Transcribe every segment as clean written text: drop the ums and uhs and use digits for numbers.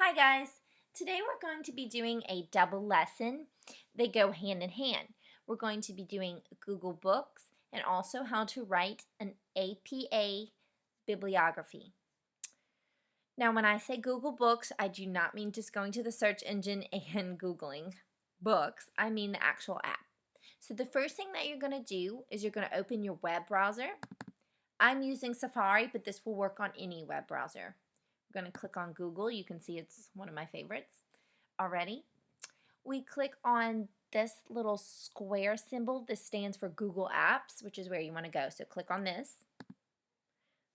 Hi guys! Today we're going to be doing a double lesson. They go hand in hand. We're going to be doing Google Books and also how to write an APA bibliography. Now when I say Google Books, I do not mean just going to the search engine and Googling books. I mean the actual app. So the first thing that you're going to do is you're going to open your web browser. I'm using Safari, but this will work on any web browser. I'm going to click on Google. You can see it's one of my favorites already. We click on this little square symbol. This stands for Google Apps, which is where you want to go. So click on this.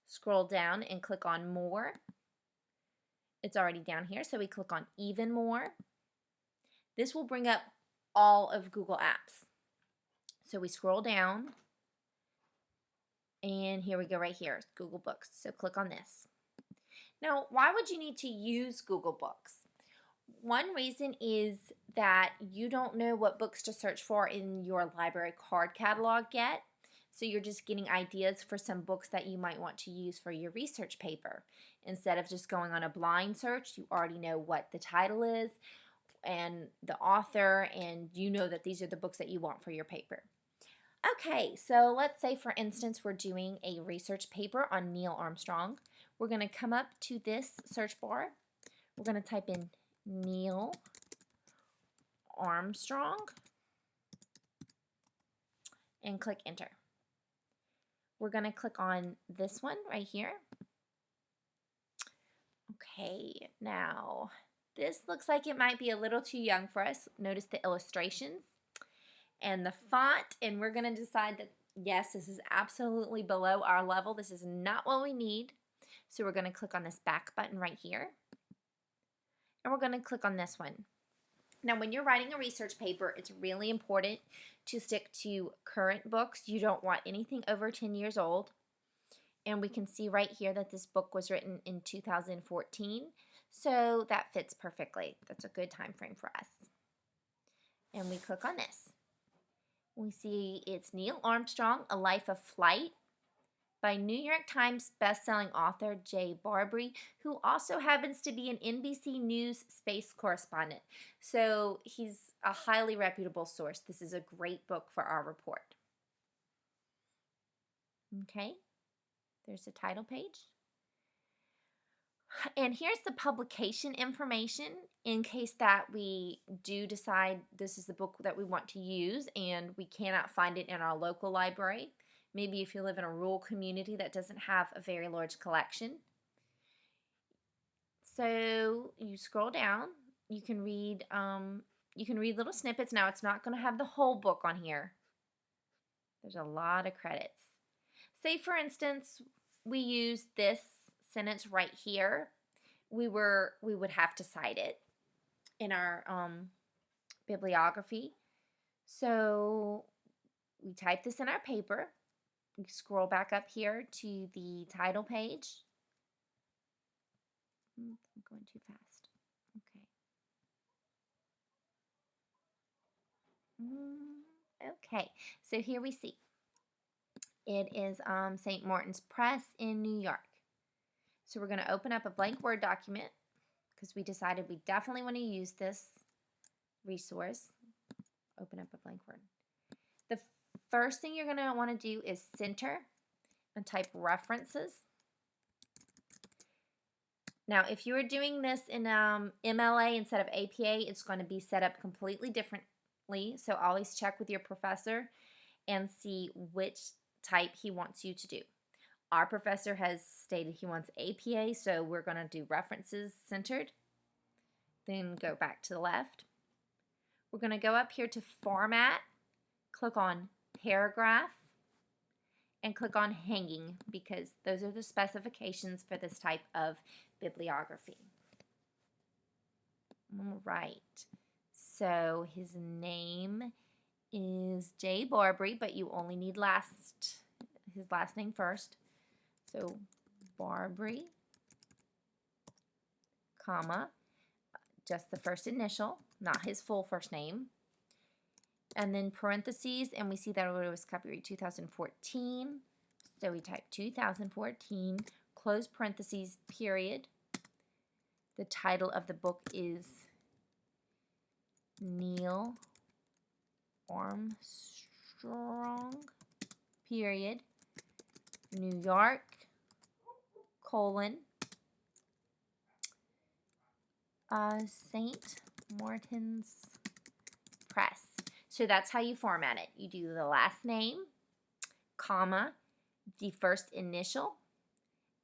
Scroll down and click on More. It's already down here, so we click on Even More. This will bring up all of Google Apps. So we scroll down, and here we go right here, Google Books. So click on this. Now, why would you need to use Google Books? One reason is that you don't know what books to search for in your library card catalog yet. So you're just getting ideas for some books that you might want to use for your research paper. Instead of just going on a blind search, you already know what the title is and the author, and you know that these are the books that you want for your paper. Okay, so let's say for instance we're doing a research paper on Neil Armstrong. We're going to come up to this search bar. We're going to type in Neil Armstrong and click enter. We're going to click on this one right here. Okay, now this looks like it might be a little too young for us. Notice the illustrations and the font, and we're going to decide that yes, this is absolutely below our level. This is not what we need. So we're going to click on this back button right here, and we're going to click on this one. Now when you're writing a research paper, it's really important to stick to current books. You don't want anything over 10 years old. And we can see right here that this book was written in 2014, so that fits perfectly. That's a good time frame for us. And we click on this. We see it's Neil Armstrong, A Life of Flight by New York Times bestselling author Jay Barbary, who also happens to be an NBC News space correspondent. So he's a highly reputable source. This is a great book for our report. Okay, there's the title page. And here's the publication information in case that we do decide this is the book that we want to use and we cannot find it in our local library. Maybe if you live in a rural community that doesn't have a very large collection. So you scroll down, you can read little snippets. Now it's not going to have the whole book on here. There's a lot of credits. Say for instance, we use this sentence right here. We would have to cite it in our bibliography. So we type this in our paper. We scroll back up here to the title page. I'm going too fast. Okay. Okay, so here we see. It is St. Martin's Press in New York. So we're going to open up a blank Word document because we decided we definitely want to use this resource. Open up a blank Word. The first thing you're going to want to do is center and type references. Now, if you are doing this in MLA instead of APA, it's going to be set up completely differently. So always check with your professor and see which type he wants you to do. Our professor has stated he wants APA, so we're going to do references centered. Then go back to the left. We're going to go up here to Format, click on Paragraph, and click on Hanging because those are the specifications for this type of bibliography. All right, so his name is Jay Barbary, but you only need his last name first. So Barbary, comma, just the first initial, not his full first name. And then parentheses, and we see that it was copyright 2014. So we type 2014, close parentheses, period. The title of the book is Neil Armstrong, period, New York, colon, St. Martin's Press. So that's how you format it. You do the last name, comma, the first initial,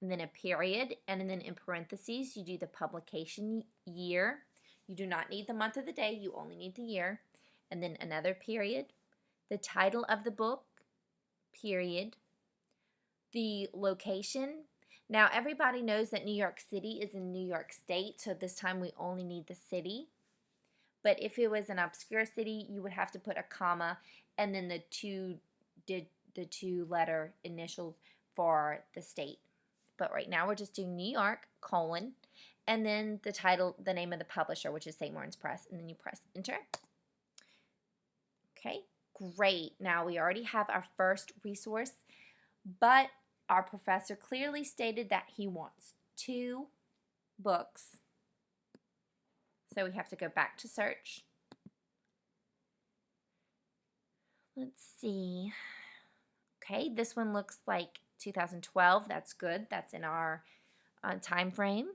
and then a period, and then in parentheses, you do the publication year. You do not need the month or the day, you only need the year, and then another period, the title of the book, period, the location. Now, everybody knows that New York City is in New York State, so this time we only need the city. But if it was an obscure city, you would have to put a comma and then the two-letter initials for the state. But right now we're just doing New York, colon, and then the title, the name of the publisher, which is St. Martin's Press, and then you press enter. Okay, great. Now we already have our first resource, but our professor clearly stated that he wants 2 books. So we have to go back to search. Let's see. Okay, this one looks like 2012. That's good. That's in our time frame.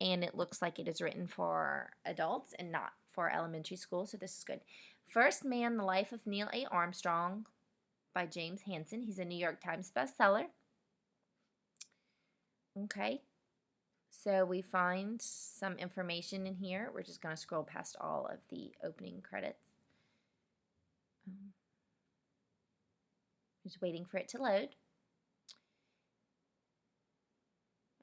And it looks like it is written for adults and not for elementary school, so this is good. First Man, The Life of Neil A. Armstrong by James Hansen. He's a New York Times bestseller. Okay, so we find some information in here. We're just going to scroll past all of the opening credits. Just waiting for it to load.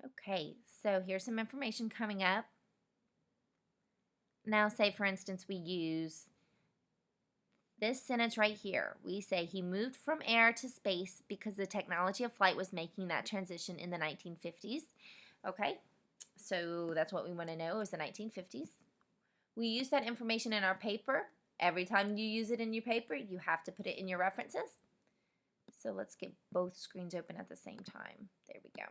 Okay, so here's some information coming up. Now, say for instance we use this sentence right here. We say he moved from air to space because the technology of flight was making that transition in the 1950s. Okay, so that's what we want to know, is the 1950s. We use that information in our paper. Every time you use it in your paper, you have to put it in your references. So let's get both screens open at the same time. There we go.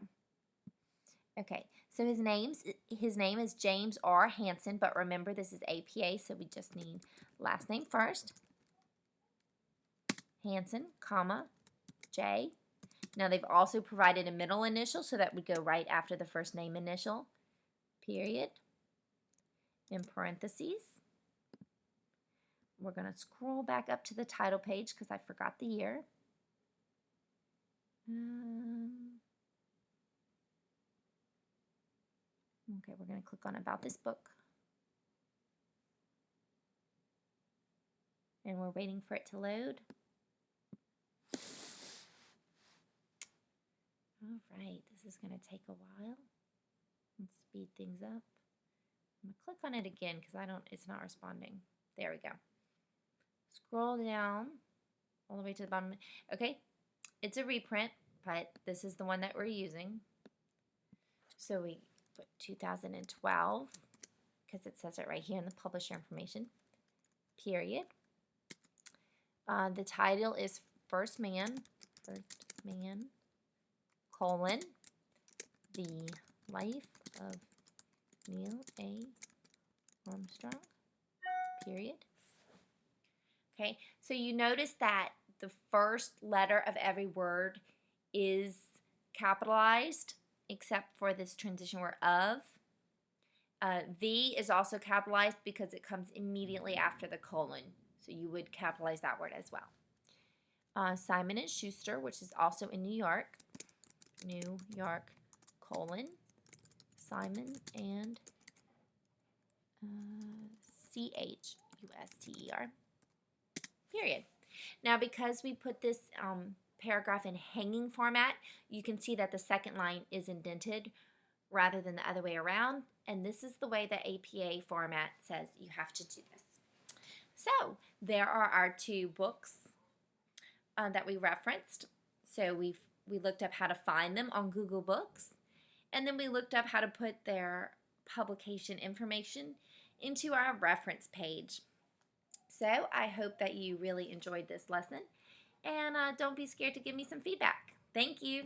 Okay, so his name is James R. Hansen, but remember this is APA, so we just need last name first. Hansen, comma, J. Now they've also provided a middle initial, so that would go right after the first name initial, period, in parentheses. We're going to scroll back up to the title page because I forgot the year. Okay, we're going to click on About This Book. And we're waiting for it to load. All right, this is going to take a while. Let's speed things up. I'm going to click on it again because it's not responding. There we go. Scroll down all the way to the bottom. Okay, it's a reprint, but this is the one that we're using. So we put 2012 because it says it right here in the publisher information, period. The title is First Man, colon, The Life of Neil A. Armstrong, period. Okay, so you notice that the first letter of every word is capitalized except for this transition word of. The is also capitalized because it comes immediately after the colon, so you would capitalize that word as well. Simon & Schuster, which is also in New York, colon, Simon and Chuster, period. Now, because we put this paragraph in hanging format, you can see that the second line is indented rather than the other way around, and this is the way the APA format says you have to do this. So, there are our 2 books that we referenced. So we looked up how to find them on Google Books, and then we looked up how to put their publication information into our reference page. So I hope that you really enjoyed this lesson, and don't be scared to give me some feedback. Thank you.